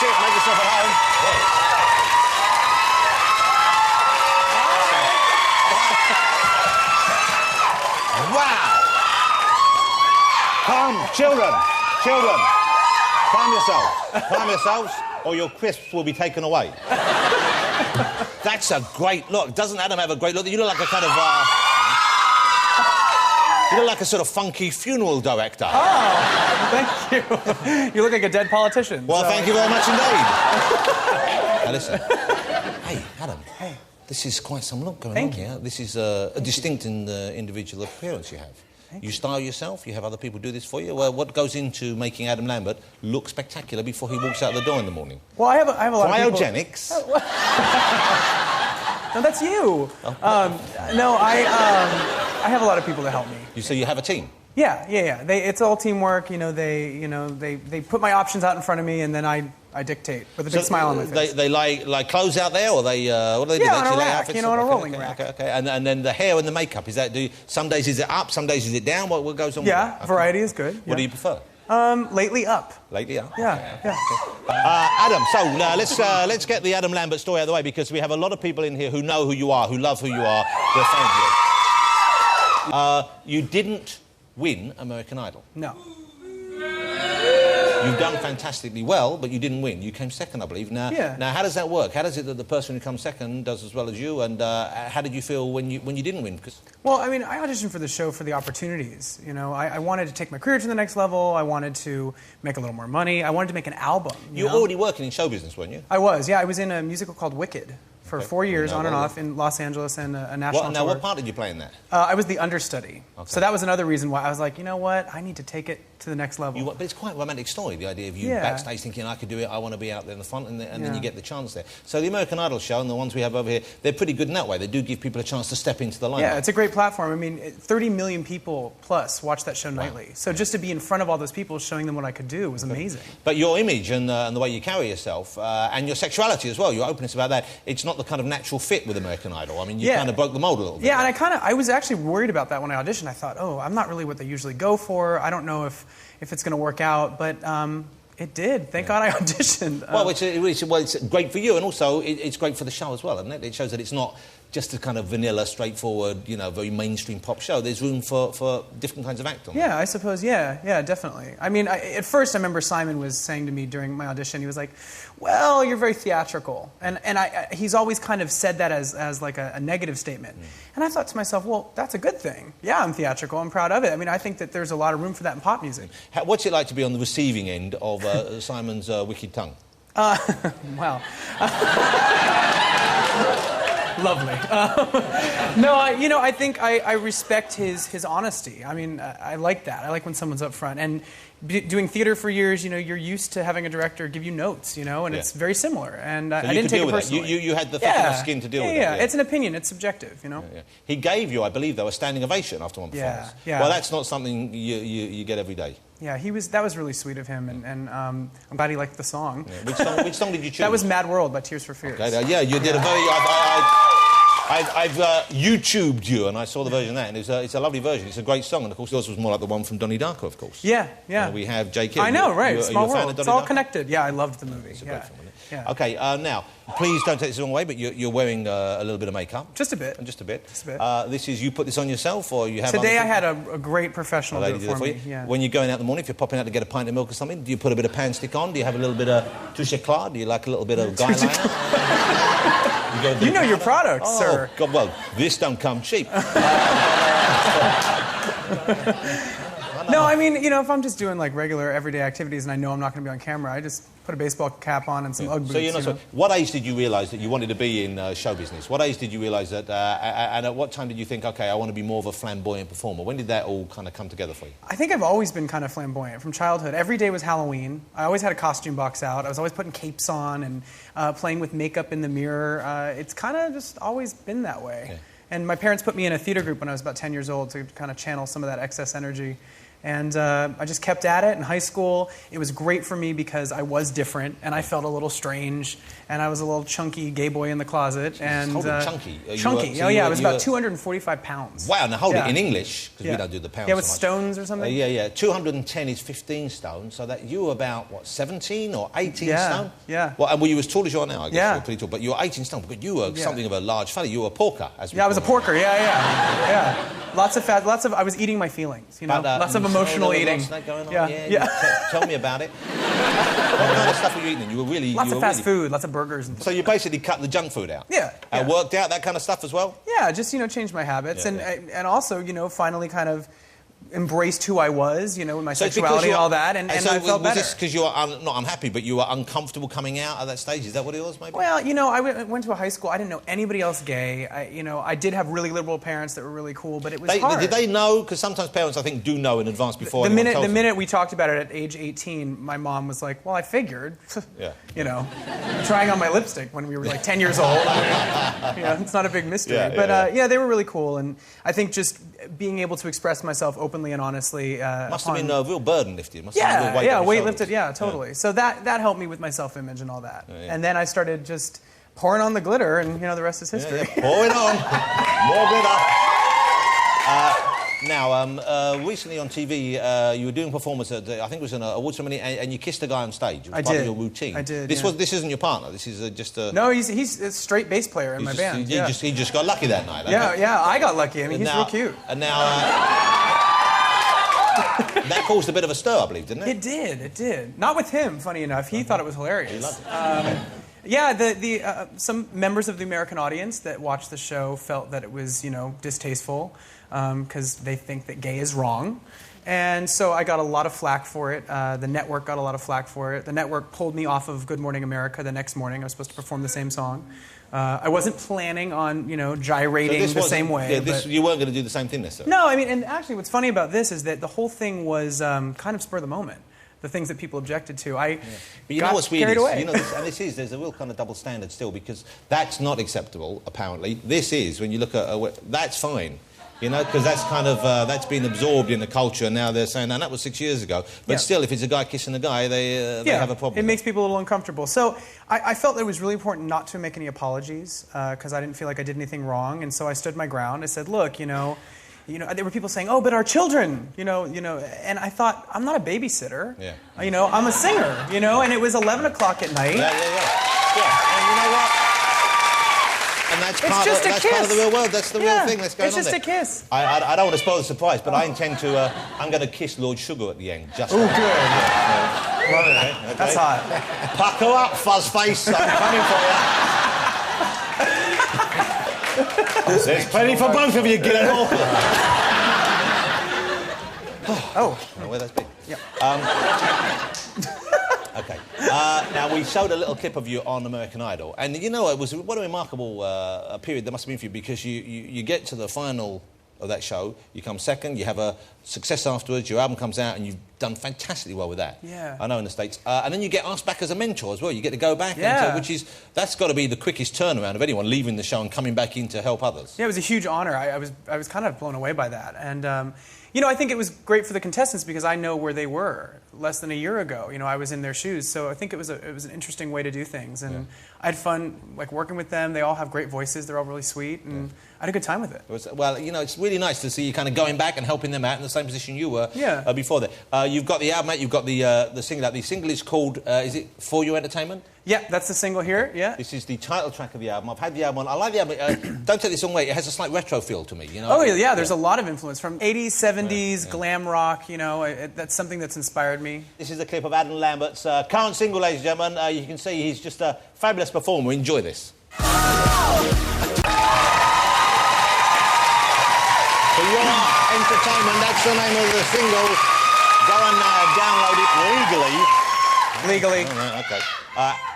sit, make yourself at home. Wow! Calm, children, calm yourselves, or your crisps will be taken away. That's a great look. Doesn't Adam have a great look? You look like a kind of, you look like a sort of funky funeral director. Oh, thank you. You look like a dead politician. Well, thank you very much indeed. Now, listen. Hey, Adam. Hey. This is quite some look going on here. This is a distinct and individual appearance you have. You style yourself, you have other people do this for you. Well, what goes into making Adam Lambert look spectacular before he walks out the door in the morning? Well, I have a lot of people... Cryogenics? No, that's you. No, I have a lot of people to help me. You say you have a team? Yeah. It's all teamwork. They put my options out in front of me, and then I dictate with a big smile on my face. They like clothes out there, or they what do they do? Yeah, on a rack, outfits? on a rolling rack. Okay. And then the hair and the makeup, is that some days is it up, some days is it down? What goes on? Yeah, with variety is good. What do you prefer? Lately up. Lately up. Yeah. Adam, so let's get the Adam Lambert story out of the way, because we have a lot of people in here who know who you are, who love who you are. They're fans of you. You didn't win American Idol. No. You've done fantastically well, but you didn't win. You came second, I believe. Now, how does that work? How does it that the person who comes second does as well as you? And how did you feel when you didn't win? Well, I mean, I auditioned for the show for the opportunities. I wanted to take my career to the next level. I wanted to make a little more money. I wanted to make an album. You were already working in show business, weren't you? I was, yeah. I was in a musical called Wicked for 4 years, on and off, in Los Angeles and a national tour. Now, what part did you play in that? I was the understudy. Okay. So that was another reason why I was like, you know what? I need to take it to the next level. But it's quite a romantic story, the idea of you backstage thinking, I could do it, I want to be out there in the front, and then you get the chance there. So the American Idol show and the ones we have over here, they're pretty good in that way. They do give people a chance to step into the limelight. Yeah, it's a great platform. I mean, 30 million people plus watch that show nightly. So just to be in front of all those people showing them what I could do was amazing. But your image and the way you carry yourself, and your sexuality as well, your openness about that, it's not the kind of natural fit with American Idol. I mean, you kind of broke the mold a little bit. Yeah, and I was actually worried about that when I auditioned. I thought, oh, I'm not really what they usually go for. I don't know if it's going to work out, but it did. Thank God I auditioned. Well, it's great for you, and also it's great for the show as well, isn't it? It shows that it's not just a kind of vanilla, straightforward, very mainstream pop show. There's room for different kinds of acting. Yeah, I suppose, yeah, definitely. I mean, at first I remember Simon was saying to me during my audition, he was like, well, you're very theatrical. And he's always kind of said that as like a negative statement. And I thought to myself, well, that's a good thing. Yeah, I'm theatrical, I'm proud of it. I mean, I think that there's a lot of room for that in pop music. What's it like to be on the receiving end of Simon's wicked tongue? Wow. Lovely. No, I think I respect his honesty. I mean, I like that. I like when someone's up front. And doing theater for years, you're used to having a director give you notes, and it's very similar. And I didn't take it personally. You had the thick enough skin to deal with it. Yeah, it's an opinion. It's subjective, Yeah. He gave you, I believe, though, a standing ovation after one performance. Yeah. Well, that's not something you get every day. Yeah, that was really sweet of him, and I'm glad he liked the song. Yeah. Which song did you choose? That was Mad World by Tears for Fears. Okay, you did a very... I've YouTubed you, and I saw the version of that, and it's a lovely version. It's a great song, and of course yours was more like the one from Donnie Darko, of course. Yeah. We have J. Kidd. I know, right? Small World. It's all Darko? connected. Yeah, I loved the movie. It's a great film, isn't it? Yeah. Okay, now, please don't take this the wrong way, but you're wearing a little bit of makeup. Just a bit. Just a bit. You put this on yourself, or you have... Today I had a great professional do it for me. Yeah. When you're going out in the morning, if you're popping out to get a pint of milk or something, do you put a bit of pan stick on? Do you have a little bit of touche éclat? Do you like a little bit of guy liner? You know your products, sir. God, well, this don't come cheap. No, I mean, if I'm just doing like regular everyday activities and I know I'm not going to be on camera, I just put a baseball cap on and some Ugg boots. So what age did you realise that you wanted to be in show business? What age did you realise that, and at what time did you think, okay, I want to be more of a flamboyant performer? When did that all kind of come together for you? I think I've always been kind of flamboyant from childhood. Every day was Halloween. I always had a costume box out. I was always putting capes on and playing with makeup in the mirror. It's kind of just always been that way. Okay. And my parents put me in a theater group when I was about 10 years old to kind of channel some of that excess energy. And I just kept at it in high school. It was great for me because I was different, and I felt a little strange, and I was a little chunky gay boy in the closet. And chunky? Chunky. So I was about 245 pounds. Wow, now hold it in English, because we don't do the pounds Yeah, with so much. stones or something? Yeah. 210 is 15 stone, so that you were about, what, 17 or 18 stone? Yeah. Well, and were you as tall as you are now, I guess? Yeah. You're pretty tall, but you were 18 stone, but you were something of a large fella. You were a porker, as we Yeah, I was a call it. porker, yeah. Lots of fat, I was eating my feelings, you know? Lots of emotional eating. Going on? Yeah. Tell me about it. What kind of stuff were you eating? You were really... Lots of fast food, lots of burgers. And so you basically cut the junk food out? Yeah. Worked out, that kind of stuff as well? Yeah, just, changed my habits. And also, finally kind of embraced who I was, with my sexuality and all that, and I felt better. Was this because you were not unhappy, but you were uncomfortable coming out at that stage? Is that what it was, maybe? Well, I went to a high school. I didn't know anybody else gay. I did have really liberal parents that were really cool, but it was hard. Did they know? Because sometimes parents, I think, do know in advance before. The minute we talked about it at age 18, my mom was like, "Well, I figured." Trying on my lipstick when we were like 10 years old. It's not a big mystery. They were really cool, and I think just being able to express myself openly and honestly must have been a real burden lifted. Must have been a real weight lifted. Yeah, totally. So that helped me with my self-image and all that. And then I started just pouring on the glitter, and the rest is history. Pour it on, more glitter. Now, recently on TV, you were doing a performance at, I think it was an award ceremony, and you kissed a guy on stage. It was part of your routine. I did. This isn't your partner. This is just a. No, he's a straight bass player in my band. He just got lucky that night. Yeah, I got lucky. I mean, he's real cute. And now. That caused a bit of a stir, I believe, didn't it? It did. Not with him, funny enough. He thought it was hilarious. He loved it. Some members of the American audience that watched the show felt that it was, distasteful because they think that gay is wrong. And so I got a lot of flack for it. The network got a lot of flack for it. The network pulled me off of Good Morning America the next morning. I was supposed to perform the same song. I wasn't planning on, gyrating the same way. Yeah, you weren't going to do the same thing this time. No, I mean, and actually what's funny about this is that the whole thing was kind of spur of the moment. The things that people objected to. But you know what's weird is, there's a real kind of double standard still, because that's not acceptable, apparently. This is, when you look at, that's fine. Because that's kind of, that's been absorbed in the culture, and now they're saying, and that was 6 years ago. But still, if it's a guy kissing a guy, they have a problem. It makes people a little uncomfortable. So I felt that it was really important not to make any apologies, because I didn't feel like I did anything wrong, and so I stood my ground. I said, look, there were people saying, oh, but our children, and I thought, I'm not a babysitter. Yeah. I'm a singer, and it was 11 o'clock at night. Yeah. And you know what? And that's part of the real world. That's the real thing that's going on there. It's just a kiss. I don't want to spoil the surprise, but I intend to. I'm going to kiss Lord Sugar at the end. Just. Oh, good. Love it. Okay. That's hot. Pucker up, fuzzface. I'm coming for you. There's plenty for both of you, Gillenhall. I don't know where that's been. Yeah. Okay. Now, we showed a little clip of you on American Idol, and it was what a remarkable period there must have been for you, because you get to the final of that show, you come second, you have a success afterwards, your album comes out, and you've done fantastically well with that. Yeah. I know in the States. And then you get asked back as a mentor as well. You get to go back, that's got to be the quickest turnaround of anyone leaving the show and coming back in to help others. Yeah, it was a huge honor. I was kind of blown away by that. And, I think it was great for the contestants because I know where they were less than a year ago. I was in their shoes. So I think it was an interesting way to do things. And I had fun, working with them. They all have great voices. They're all really sweet. And I had a good time with it. It's really nice to see you kind of going back and helping them out in the same position you were before that. You've got the album out, you've got the single out. The single is called, is it For Your Entertainment? Yeah, that's the single here, yeah. This is the title track of the album. I've had the album on. I like the album. Don't take this the wrong way. It has a slight retro feel to me, Oh, yeah, there's a lot of influence from 80s, 70s, glam rock, that's something that's inspired me. This is a clip of Adam Lambert's current single, ladies and gentlemen. You can see he's just a fabulous performer. Enjoy this. For Your Entertainment, that's the name of the single. Go and download it legally. Legally. Oh, okay.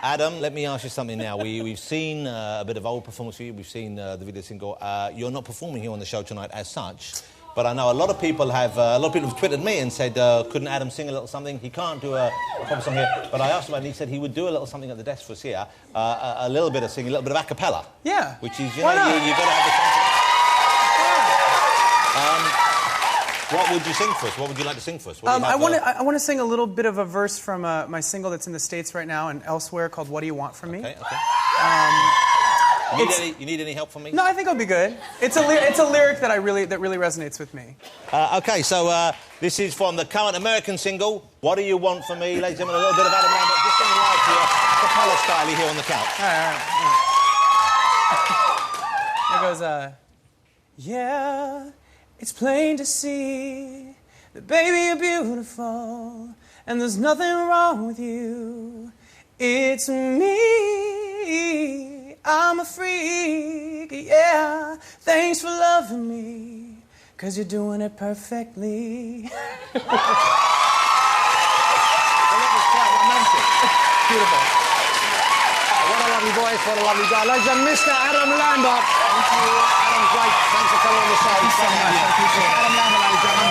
Adam, let me ask you something now. We've seen a bit of old performance for you. We've seen the video single. You're not performing here on the show tonight as such, but I know a lot of people have tweeted me and said, couldn't Adam sing a little something? He can't do a pop song here, but I asked him and he said he would do a little something at the desk for us here, a little bit of singing, a little bit of a cappella. Yeah. Which is, you've got to have the confidence. What would you sing for us? What would you like to sing for us? What do you I want to sing a little bit of a verse from my single that's in the States right now and elsewhere called "What Do You Want From Me." Okay, okay. You need any help from me? No, I think it'll be good. It's a lyric that really resonates with me. Okay, so this is from the current American single, What Do You Want From Me? Ladies and gentlemen, a little bit of Adam Lambert, just singing live for you, cappella style here on the couch. All right. It goes, yeah, it's plain to see that, baby, you're beautiful, and there's nothing wrong with you. It's me. I'm a freak, yeah. Thanks for loving me, 'cause you're doing it perfectly. Well, that was quite romantic. Beautiful. What a lovely voice, what a lovely guy. Ladies and Mr. Adam Lambert. Thank you. Adam, great. Thanks for coming on the show. Thank you so much. I appreciate it. Adam Lambert, ladies and gentlemen.